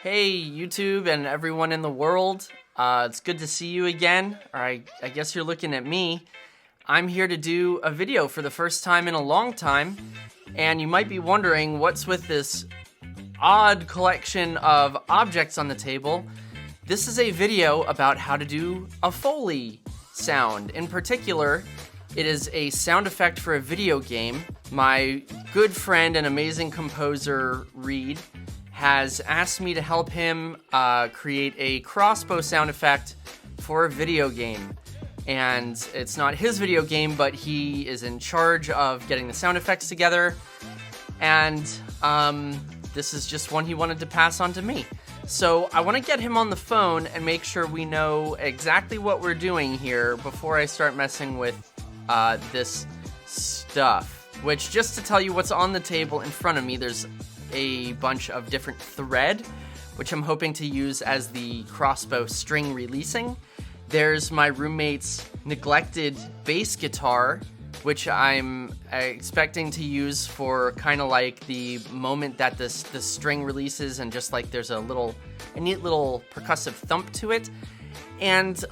Hey, YouTube and everyone in the world. It's good to see you again. Or I guess you're looking at me. I'm here to do a video for the first time in a long time. And you might be wondering what's with this odd collection of objects on the table. This is a video about how to do a Foley sound. In particular, it is a sound effect for a video game. My good friend and amazing composer, Reed, has asked me to help him create a crossbow sound effect for a video game. And it's not his video game, but he is in charge of getting the sound effects together. And this is just one he wanted to pass on to me. So I want to get him on the phone and make sure we know exactly what we're doing here before I start messing with this stuff. Which, just to tell you what's on the table in front of me, there's a bunch of different thread, which I'm hoping to use as the crossbow string releasing. There's my roommate's neglected bass guitar, which I'm expecting to use for kind of like the moment that the string releases and just like there's a neat little percussive thump to it. And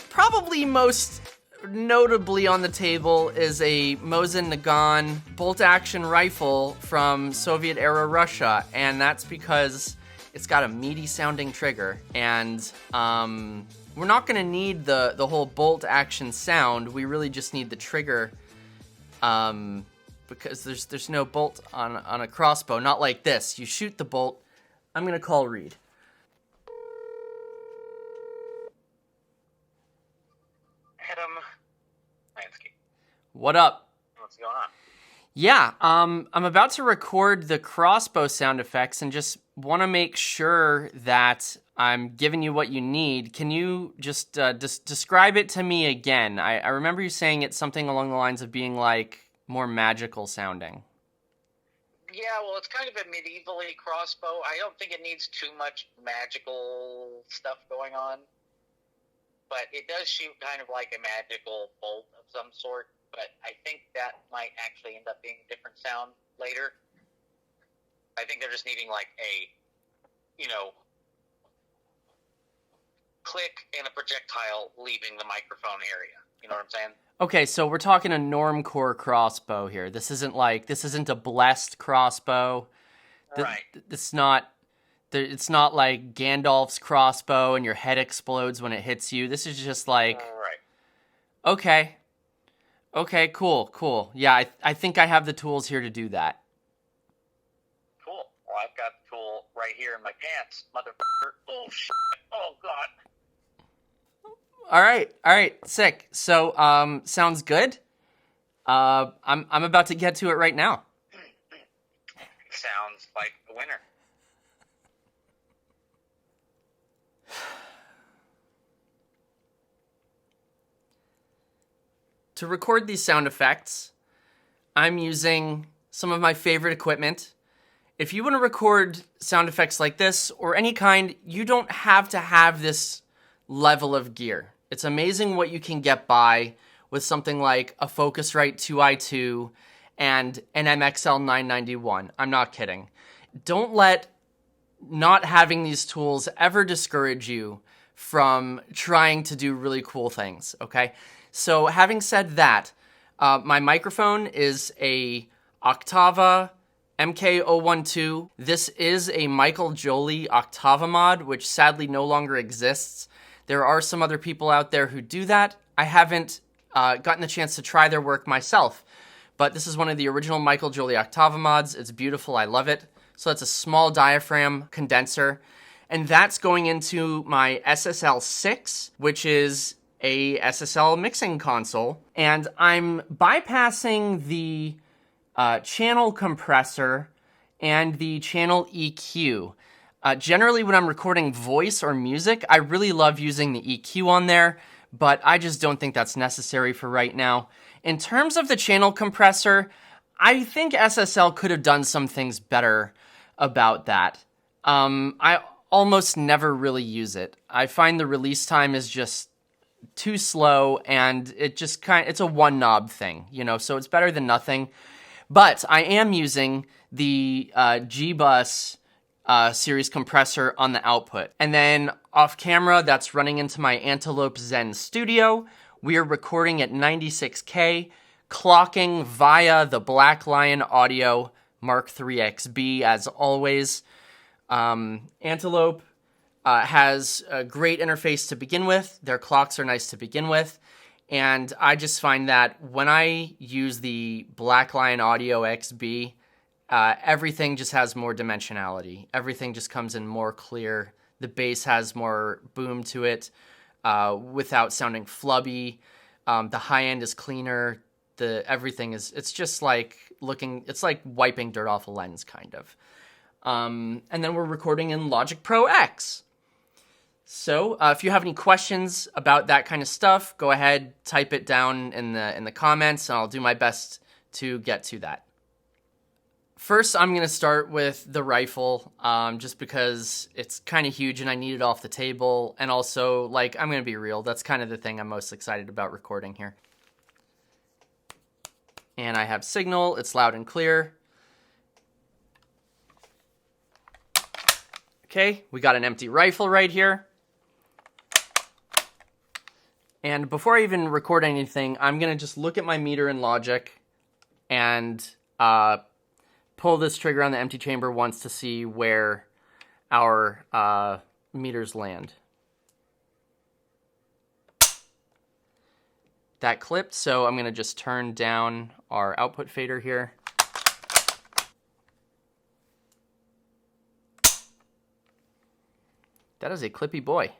probably most notably on the table is a Mosin Nagant bolt-action rifle from Soviet-era Russia, and that's because it's got a meaty-sounding trigger, and we're not going to need the whole bolt-action sound. We really just need the trigger, because there's no bolt on a crossbow, not like this. You shoot the bolt. I'm going to call Reed. Adam Lansky. What up? What's going on? Yeah, I'm about to record the crossbow sound effects and just want to make sure that I'm giving you what you need. Can you just describe it to me again? I remember you saying it's something along the lines of being like more magical sounding. Yeah, well, it's kind of a medievally crossbow. I don't think it needs too much magical stuff going on, but it does shoot kind of like a magical bolt of some sort. But I think that might actually end up being a different sound later. I think they're just needing like a, click and a projectile leaving the microphone area. You know what I'm saying? Okay, so we're talking a normcore crossbow here. This isn't a blessed crossbow. Right. It's not like Gandalf's crossbow and your head explodes when it hits you. This is just like, Right. Okay, cool. Yeah, I think I have the tools here to do that. Cool. Well, I've got the tool right here in my pants, motherfucker. Oh, shit. Oh, God. All right, sick. So, sounds good. I'm about to get to it right now. Sounds like a winner. To record these sound effects, I'm using some of my favorite equipment. If you want to record sound effects like this or any kind, you don't have to have this level of gear. It's amazing what you can get by with something like a Focusrite 2i2 and an MXL 991. I'm not kidding. Don't let not having these tools ever discourage you from trying to do really cool things, okay? So having said that, my microphone is a Octava MK012. This is a Michael Jolie Octava mod, which sadly no longer exists. There are some other people out there who do that. I haven't gotten the chance to try their work myself, but this is one of the original Michael Jolie Octava mods. It's beautiful. I love it. So that's a small diaphragm condenser, and that's going into my SSL6, which is a SSL mixing console, and I'm bypassing the channel compressor and the channel EQ. Generally, when I'm recording voice or music, I really love using the EQ on there, but I just don't think that's necessary for right now. In terms of the channel compressor, I think SSL could have done some things better about that. I almost never really use it. I find the release time is just too slow, and it's a one knob thing, so it's better than nothing. But I am using the G-Bus series compressor on the output. And then off camera, that's running into my Antelope Zen Studio. We are recording at 96K, clocking via the Black Lion Audio Mark III XB as always. Antelope has a great interface to begin with. Their clocks are nice to begin with. And I just find that when I use the Black Lion Audio XB, everything just has more dimensionality. Everything just comes in more clear. The bass has more boom to it without sounding flubby. The high end is cleaner. Everything is, it's just like it's like wiping dirt off a lens, kind of. And then we're recording in Logic Pro X. So if you have any questions about that kind of stuff, go ahead, type it down in the comments, and I'll do my best to get to that. First, I'm going to start with the rifle, just because it's kind of huge and I need it off the table. And also, like, I'm going to be real, that's kind of the thing I'm most excited about recording here. And I have signal, it's loud and clear. Okay, we got an empty rifle right here. And before I even record anything, I'm going to just look at my meter in Logic and pull this trigger on the empty chamber once to see where our meters land. That clipped, so I'm going to just turn down our output fader here. That is a clippy boy.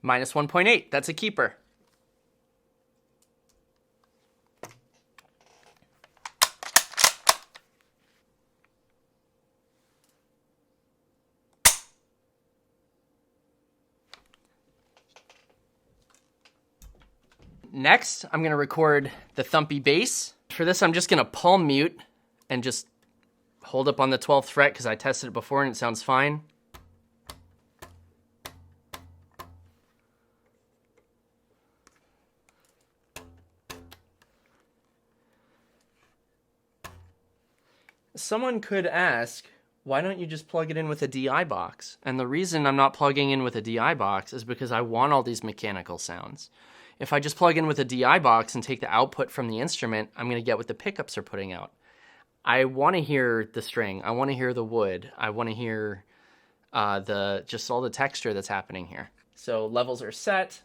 Minus 1.8, that's a keeper. Next, I'm going to record the thumpy bass. For this, I'm just going to palm mute and just hold up on the 12th fret because I tested it before and it sounds fine. Someone could ask, why don't you just plug it in with a DI box? And the reason I'm not plugging in with a DI box is because I want all these mechanical sounds. If I just plug in with a DI box and take the output from the instrument, I'm going to get what the pickups are putting out. I want to hear the string. I want to hear the wood. I want to hear just all the texture that's happening here. So levels are set.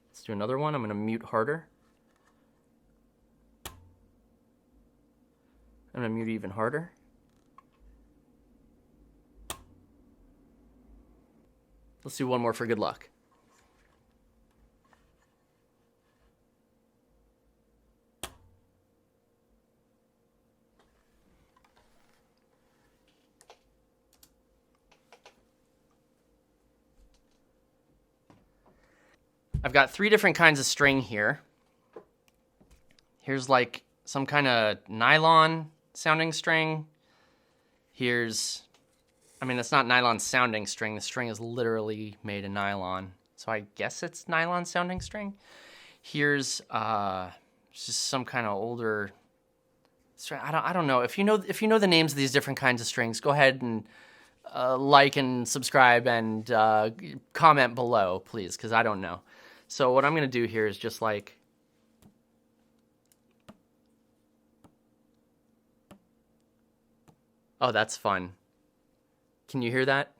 Let's do another one. I'm going to mute harder. I'm going to mute even harder. Let's do one more for good luck. I've got 3 different kinds of string here. Here's like some kind of nylon sounding string. Here's, I mean, it's not nylon sounding string. The string is literally made of nylon. So I guess it's nylon sounding string. Here's just some kind of older string. I don't know. If you know the names of these different kinds of strings, go ahead and like and subscribe and comment below, please, because I don't know. So what I'm going to do here is just like, oh, that's fun. Can you hear that?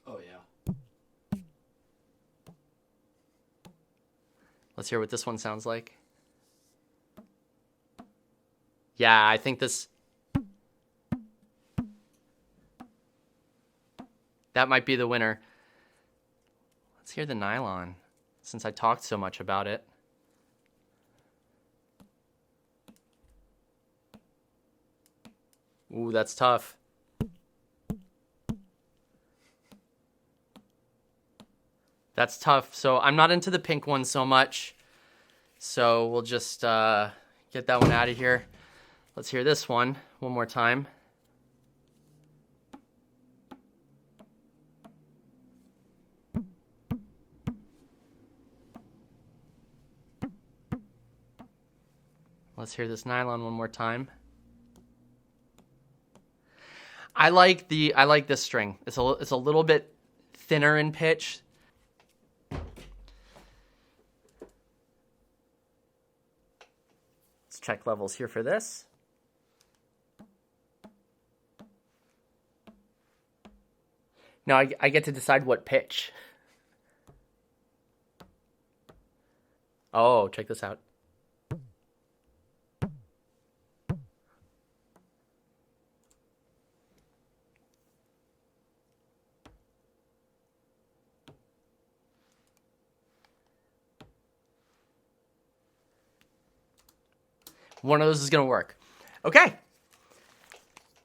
Oh, yeah. Let's hear what this one sounds like. Yeah, I think that might be the winner. Let's hear the nylon, since I talked so much about it. Ooh, that's tough. That's tough. So I'm not into the pink one so much. So we'll just get that one out of here. Let's hear this one more time. Let's hear this nylon one more time. I like this string. It's a little bit thinner in pitch. Let's check levels here for this. Now I get to decide what pitch. Oh, check this out. One of those is going to work. Okay.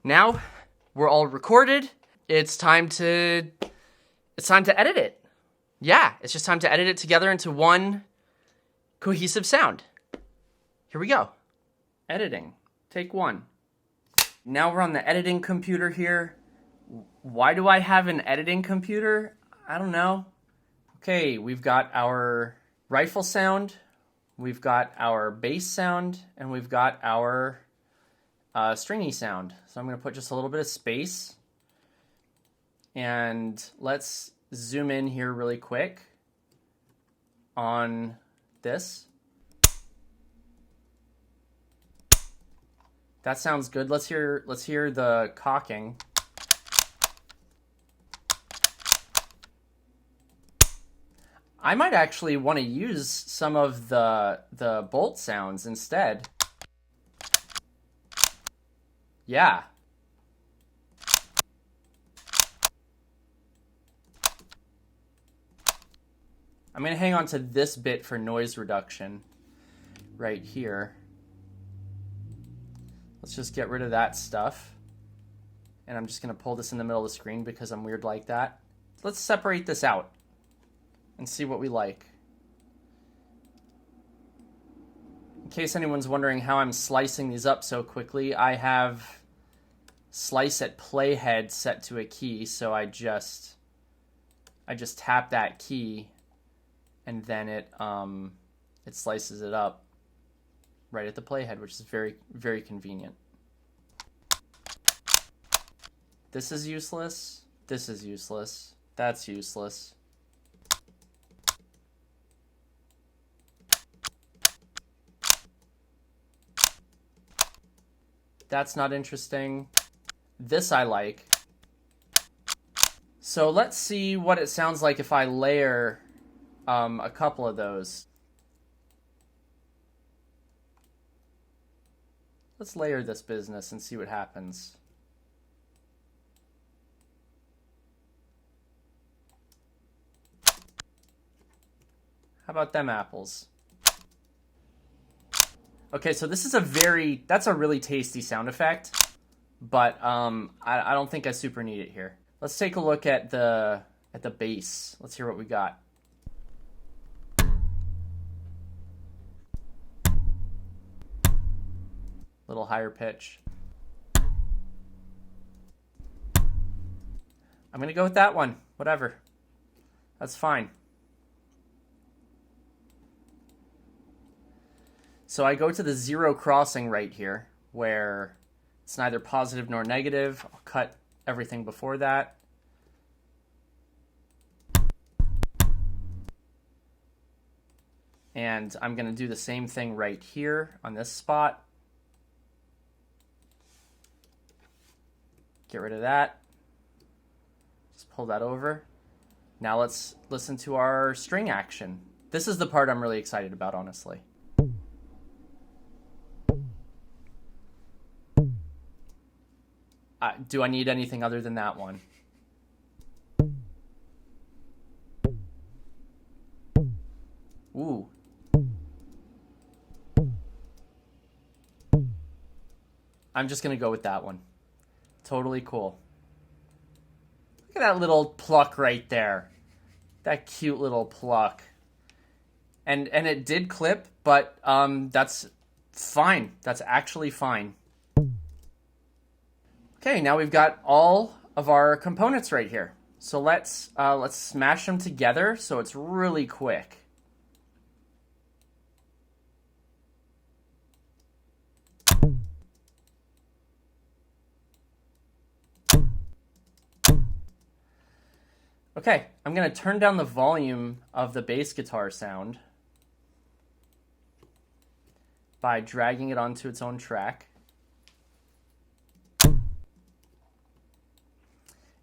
Now we're all recorded. It's time to edit it. Yeah, it's just time to edit it together into one cohesive sound. Here we go. Editing. Take 1. Now we're on the editing computer here. Why do I have an editing computer? I don't know. Okay, we've got our rifle sound. We've got our bass sound, and we've got our stringy sound. So I'm going to put just a little bit of space. And let's zoom in here really quick on this. That sounds good. Let's hear the cocking. I might actually want to use some of the bolt sounds instead. Yeah. I'm going to hang on to this bit for noise reduction right here. Let's just get rid of that stuff. And I'm just going to pull this in the middle of the screen because I'm weird like that. Let's separate this out and see what we like. In case anyone's wondering how I'm slicing these up so quickly, I have slice at playhead set to a key, so I just tap that key and then it slices it up right at the playhead, which is very, very convenient. This is useless. This is useless. That's useless. That's not interesting. This I like. So let's see what it sounds like if I layer a couple of those. Let's layer this business and see what happens. How about them apples? Okay, so this is that's a really tasty sound effect, but I don't think I super need it here. Let's take a look at the bass. Let's hear what we got. Little higher pitch. I'm gonna go with that one. Whatever. That's fine. So I go to the zero crossing right here, where it's neither positive nor negative. I'll cut everything before that. And I'm going to do the same thing right here on this spot. Get rid of that. Just pull that over. Now let's listen to our string action. This is the part I'm really excited about, honestly. Do I need anything other than that one? Ooh. I'm just going to go with that one. Totally cool. Look at that little pluck right there. That cute little pluck. And it did clip, but that's fine. That's actually fine. Okay, now we've got all of our components right here. So let's smash them together so it's really quick. Okay, I'm gonna turn down the volume of the bass guitar sound by dragging it onto its own track. And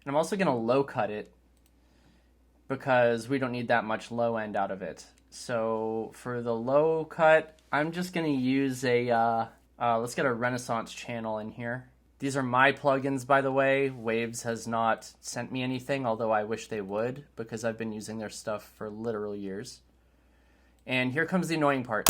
I'm also gonna low cut it because we don't need that much low end out of it. So for the low cut, I'm just gonna use a, let's get a Renaissance channel in here. These are my plugins, by the way. Waves has not sent me anything, although I wish they would, because I've been using their stuff for literal years. And here comes the annoying part.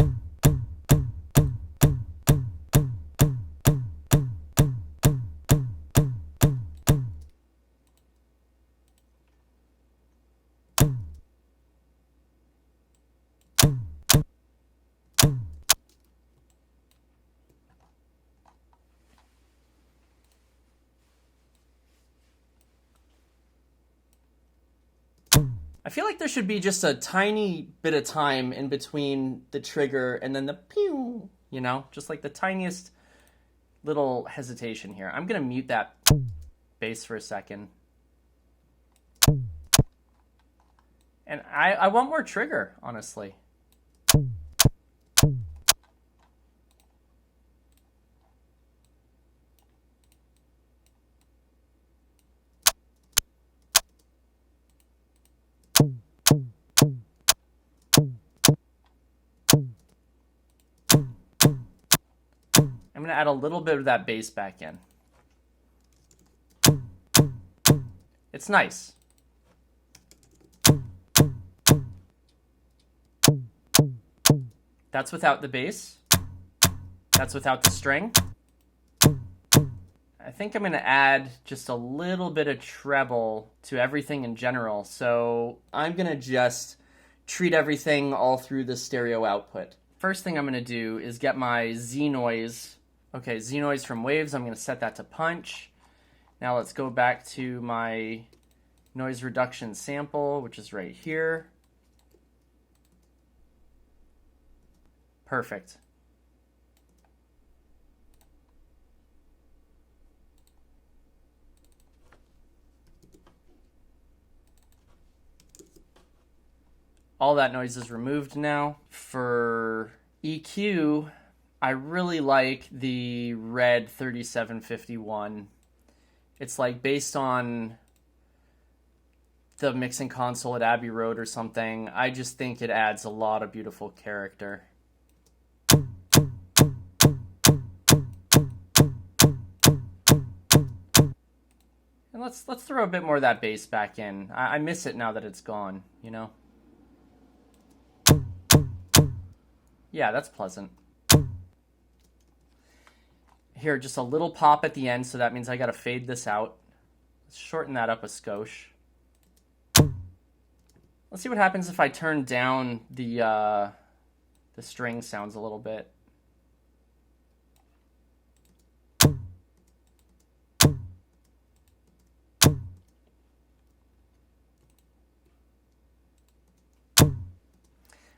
I feel like there should be just a tiny bit of time in between the trigger and then the pew, you know, just like the tiniest little hesitation here. I'm going to mute that bass for a second. And I want more trigger, honestly. I'm going to add a little bit of that bass back in. It's nice. That's without the bass. That's without the string. I think I'm going to add just a little bit of treble to everything in general. So I'm going to just treat everything all through the stereo output. First thing I'm going to do is get my Z noise. Okay, Z noise from Waves. I'm going to set that to punch. Now let's go back to my noise reduction sample, which is right here. Perfect. All that noise is removed now. For EQ, I really like the Red 3751. It's like based on the mixing console at Abbey Road or something. I just think it adds a lot of beautiful character. And let's throw a bit more of that bass back in. I miss it now that it's gone, you know? Yeah, that's pleasant. Here, just a little pop at the end, so that means I gotta fade this out. Let's shorten that up a skosh. Let's see what happens if I turn down the string sounds a little bit.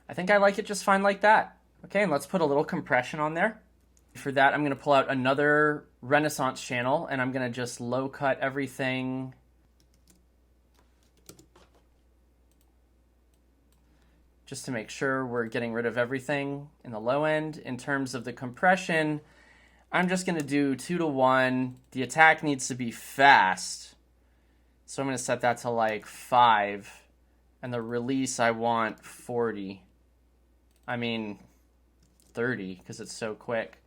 I think I like it just fine like that. Okay, and let's put a little compression on there. For that, I'm going to pull out another Renaissance channel, and I'm going to just low cut everything. Just to make sure we're getting rid of everything in the low end. In terms of the compression, I'm just going to do 2:1. The attack needs to be fast, so I'm going to set that to like 5. And the release, I want 40. I mean, 30, because it's so quick.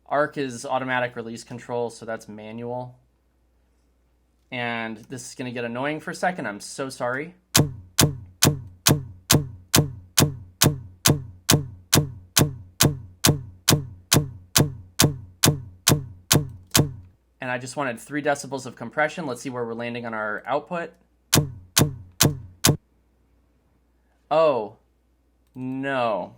Arc is automatic release control, so that's manual. And this is going to get annoying for a second. I'm so sorry. And I just wanted 3 decibels of compression. Let's see where we're landing on our output. Oh, no.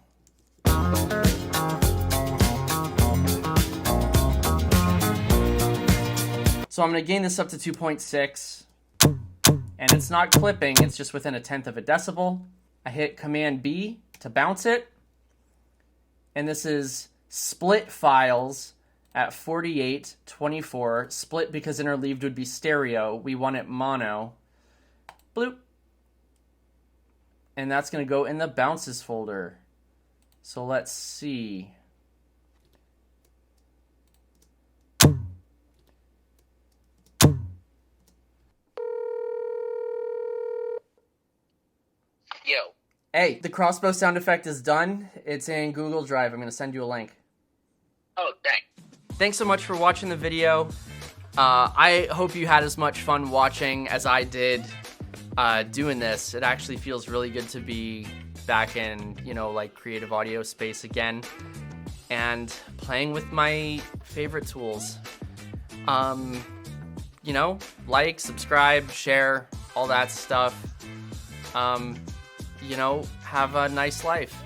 So I'm going to gain this up to 2.6. And it's not clipping, it's just within 1/10 of a decibel. I hit Command B to bounce it. And this is split files at 4824. Split because interleaved would be stereo. We want it mono. Bloop. And that's going to go in the bounces folder. So let's see. Yo. Hey, the crossbow sound effect is done. It's in Google Drive. I'm going to send you a link. Oh, dang. Thanks so much for watching the video. I hope you had as much fun watching as I did doing this. It actually feels really good to be back in, like creative audio space again and playing with my favorite tools. Like, subscribe, share, all that stuff. Have a nice life.